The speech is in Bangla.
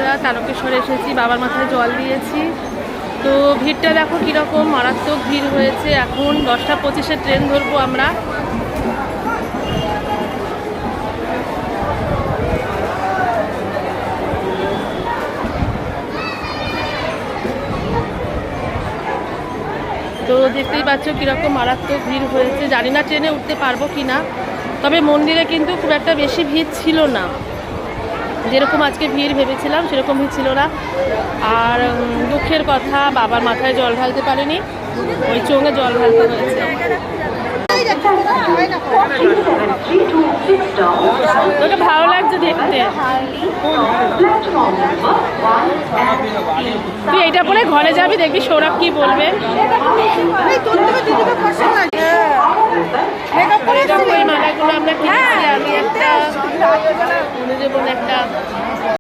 আমরা তারকেশ্বরে এসেছি, বাবার মাথায় জল দিয়েছি। তো ভিড়টা দেখো কীরকম মারাত্মক ভিড় হয়েছে। এখন 10টা 25-এ ট্রেন ধরবো আমরা। তো দেখতেই পাচ্ছ কীরকম মারাত্মক ভিড় হয়েছে। জানি না ট্রেনে উঠতে পারবো কি না, তবে মন্দিরে কিন্তু খুব একটা বেশি ভিড় ছিল না। যেরকম আজকে ভিড় ভেবেছিলাম সেরকম ভিড় ছিল না। আর দুঃখের কথা, বাবার মাথায় জল ঢালতে পারিনি, ওই চোঙে জল ঢালতে হয়েছে। তোকে ভালো লাগছে দেখতে? তুই এইটা পরে ঘরে যাবি, দেখবি সৌরভ কি বলবে। ওই মালাগুলো আমরা কিনেছি, আমি একটা, অনুজীবন একটা,